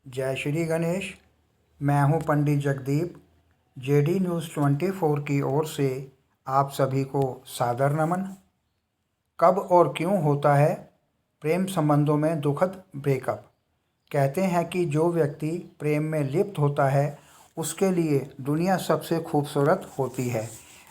जय श्री गणेश। मैं हूं पंडित जगदीप। जेडी न्यूज़ 24 की ओर से आप सभी को सादर नमन। कब और क्यों होता है प्रेम संबंधों में दुखद ब्रेकअप? कहते हैं कि जो व्यक्ति प्रेम में लिप्त होता है उसके लिए दुनिया सबसे खूबसूरत होती है।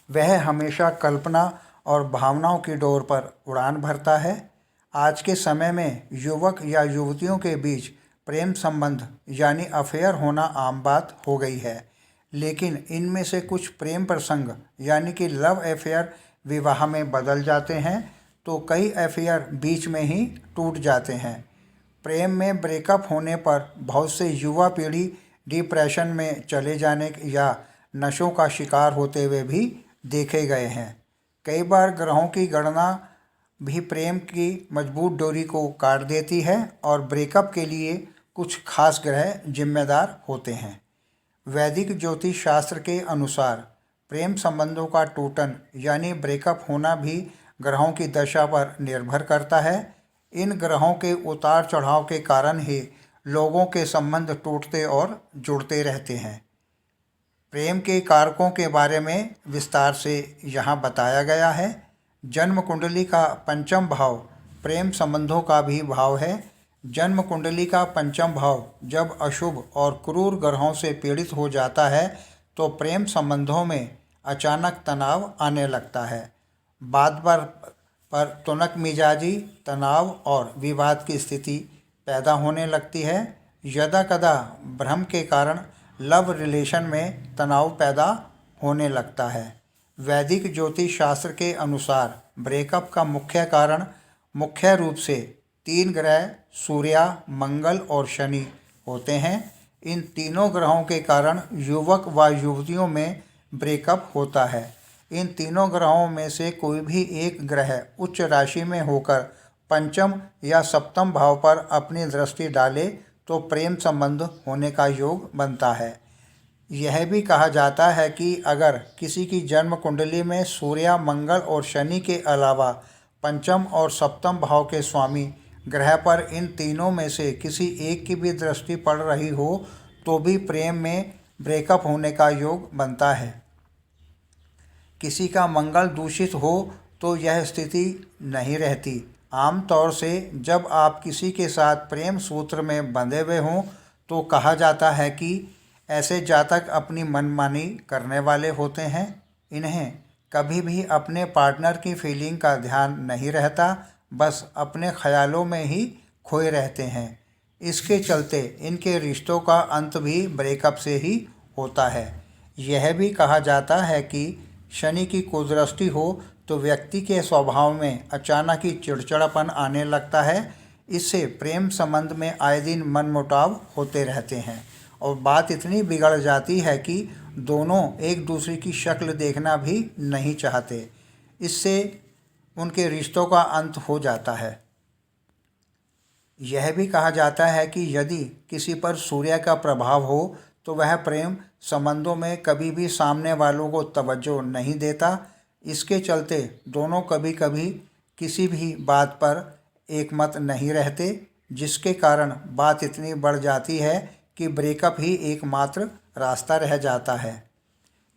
वह हमेशा कल्पना और भावनाओं की डोर पर उड़ान भरता है। आज के समय में युवक या युवतियों के बीच प्रेम संबंध यानी अफेयर होना आम बात हो गई है, लेकिन इनमें से कुछ प्रेम प्रसंग यानी कि लव अफेयर विवाह में बदल जाते हैं, तो कई अफेयर बीच में ही टूट जाते हैं। प्रेम में ब्रेकअप होने पर बहुत से युवा पीढ़ी डिप्रेशन में चले जाने या नशों का शिकार होते हुए भी देखे गए हैं। कई बार ग्रहों की गणना भी प्रेम की मजबूत डोरी को काट देती है और ब्रेकअप के लिए कुछ खास ग्रह जिम्मेदार होते हैं। वैदिक ज्योतिष शास्त्र के अनुसार प्रेम संबंधों का टूटन यानी ब्रेकअप होना भी ग्रहों की दशा पर निर्भर करता है। इन ग्रहों के उतार चढ़ाव के कारण ही लोगों के संबंध टूटते और जुड़ते रहते हैं। प्रेम के कारकों के बारे में विस्तार से यहाँ बताया गया है। जन्म कुंडली का पंचम भाव प्रेम संबंधों का भी भाव है। जन्म कुंडली का पंचम भाव जब अशुभ और क्रूर ग्रहों से पीड़ित हो जाता है तो प्रेम संबंधों में अचानक तनाव आने लगता है। बात पर तुनक मिजाजी, तनाव और विवाद की स्थिति पैदा होने लगती है। यदा कदा भ्रम के कारण लव रिलेशन में तनाव पैदा होने लगता है। वैदिक ज्योतिष शास्त्र के अनुसार ब्रेकअप का मुख्य कारण मुख्य रूप से 3 ग्रह सूर्य, मंगल और शनि होते हैं। इन तीनों ग्रहों के कारण युवक व युवतियों में ब्रेकअप होता है। इन तीनों ग्रहों में से कोई भी एक ग्रह उच्च राशि में होकर पंचम या सप्तम भाव पर अपनी दृष्टि डाले तो प्रेम संबंध होने का योग बनता है। यह भी कहा जाता है कि अगर किसी की जन्म कुंडली में सूर्य, मंगल और शनि के अलावा पंचम और सप्तम भाव के स्वामी ग्रह पर इन तीनों में से किसी एक की भी दृष्टि पड़ रही हो तो भी प्रेम में ब्रेकअप होने का योग बनता है। किसी का मंगल दूषित हो तो यह स्थिति नहीं रहती। आमतौर से जब आप किसी के साथ प्रेम सूत्र में बंधे हुए हों तो कहा जाता है कि ऐसे जातक अपनी मनमानी करने वाले होते हैं। इन्हें कभी भी अपने पार्टनर की फीलिंग का ध्यान नहीं रहता, बस अपने ख्यालों में ही खोए रहते हैं। इसके चलते इनके रिश्तों का अंत भी ब्रेकअप से ही होता है। यह भी कहा जाता है कि शनि की कुदृष्टि हो तो व्यक्ति के स्वभाव में अचानक ही चिड़चिड़ापन आने लगता है। इससे प्रेम संबंध में आए दिन मनमुटाव होते रहते हैं और बात इतनी बिगड़ जाती है कि दोनों एक दूसरे की शक्ल देखना भी नहीं चाहते। इससे उनके रिश्तों का अंत हो जाता है। यह भी कहा जाता है कि यदि किसी पर सूर्य का प्रभाव हो तो वह प्रेम संबंधों में कभी भी सामने वालों को तवज्जो नहीं देता। इसके चलते दोनों कभी कभी किसी भी बात पर एकमत नहीं रहते, जिसके कारण बात इतनी बढ़ जाती है कि ब्रेकअप ही एकमात्र रास्ता रह जाता है।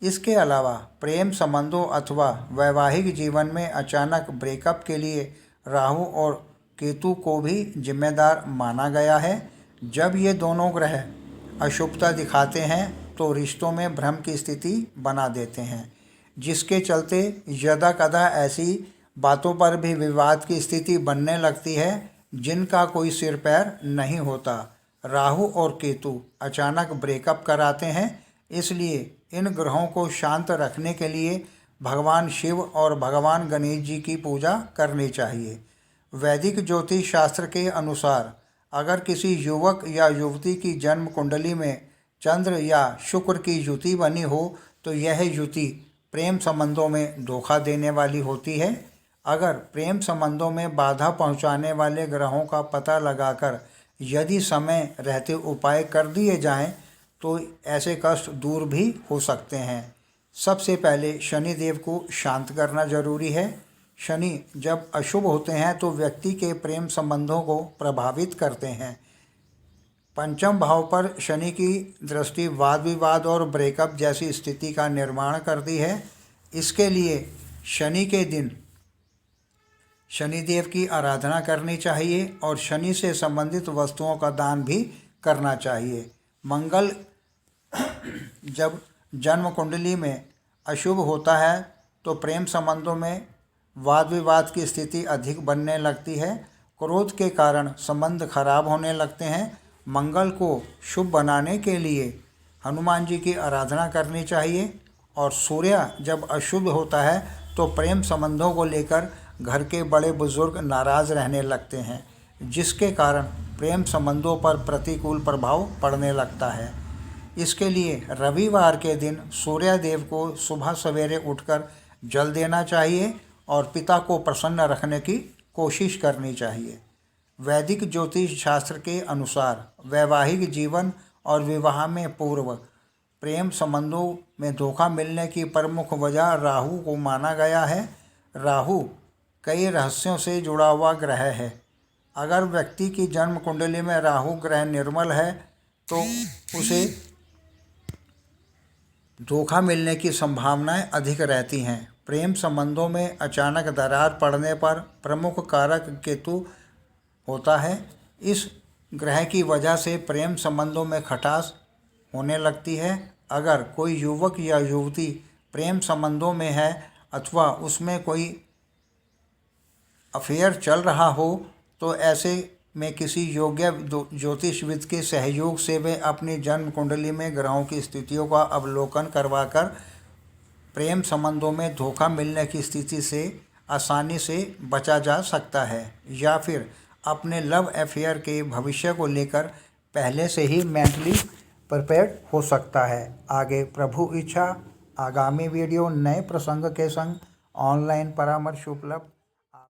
इसके अलावा प्रेम संबंधों अथवा वैवाहिक जीवन में अचानक ब्रेकअप के लिए राहु और केतु को भी जिम्मेदार माना गया है। जब ये दोनों ग्रह अशुभता दिखाते हैं तो रिश्तों में भ्रम की स्थिति बना देते हैं, जिसके चलते यदा कदा ऐसी बातों पर भी विवाद की स्थिति बनने लगती है जिनका कोई सिर पैर नहीं होता। राहु और केतु अचानक ब्रेकअप कराते हैं, इसलिए इन ग्रहों को शांत रखने के लिए भगवान शिव और भगवान गणेश जी की पूजा करनी चाहिए। वैदिक ज्योतिष शास्त्र के अनुसार अगर किसी युवक या युवती की जन्म कुंडली में चंद्र या शुक्र की युति बनी हो तो यह युति प्रेम संबंधों में धोखा देने वाली होती है। अगर प्रेम संबंधों में बाधा पहुंचाने वाले ग्रहों का पता लगाकर यदि समय रहते उपाय कर दिए जाएं तो ऐसे कष्ट दूर भी हो सकते हैं। सबसे पहले शनि देव को शांत करना जरूरी है। शनि जब अशुभ होते हैं तो व्यक्ति के प्रेम संबंधों को प्रभावित करते हैं। पंचम भाव पर शनि की दृष्टि वाद विवाद और ब्रेकअप जैसी स्थिति का निर्माण करती है। इसके लिए शनि के दिन शनिदेव की आराधना करनी चाहिए और शनि से संबंधित वस्तुओं का दान भी करना चाहिए। मंगल जब जन्म कुंडली में अशुभ होता है तो प्रेम संबंधों में वाद विवाद की स्थिति अधिक बनने लगती है। क्रोध के कारण संबंध खराब होने लगते हैं। मंगल को शुभ बनाने के लिए हनुमान जी की आराधना करनी चाहिए। और सूर्य जब अशुभ होता है तो प्रेम संबंधों को लेकर घर के बड़े बुजुर्ग नाराज़ रहने लगते हैं, जिसके कारण प्रेम संबंधों पर प्रतिकूल प्रभाव पड़ने लगता है। इसके लिए रविवार के दिन सूर्य देव को सुबह सवेरे उठकर जल देना चाहिए और पिता को प्रसन्न रखने की कोशिश करनी चाहिए। वैदिक ज्योतिष शास्त्र के अनुसार वैवाहिक जीवन और विवाह में पूर्व प्रेम संबंधों में धोखा मिलने की प्रमुख वजह राहु को माना गया है। राहु कई रहस्यों से जुड़ा हुआ ग्रह है। अगर व्यक्ति की जन्म कुंडली में राहु ग्रह निर्मल है तो उसे धोखा मिलने की संभावनाएं अधिक रहती हैं। प्रेम संबंधों में अचानक दरार पड़ने पर प्रमुख कारक केतु होता है। इस ग्रह की वजह से प्रेम संबंधों में खटास होने लगती है। अगर कोई युवक या युवती प्रेम संबंधों में है अथवा उसमें कोई अफेयर चल रहा हो तो ऐसे में किसी योग्य ज्योतिषविद के सहयोग से वे अपनी जन्म कुंडली में ग्रहों की स्थितियों का अवलोकन करवाकर प्रेम संबंधों में धोखा मिलने की स्थिति से आसानी से बचा जा सकता है, या फिर अपने लव अफेयर के भविष्य को लेकर पहले से ही मेंटली प्रिपेयर्ड हो सकता है। आगे प्रभु इच्छा। आगामी वीडियो नए प्रसंग के संग ऑनलाइन परामर्श उपलब्ध।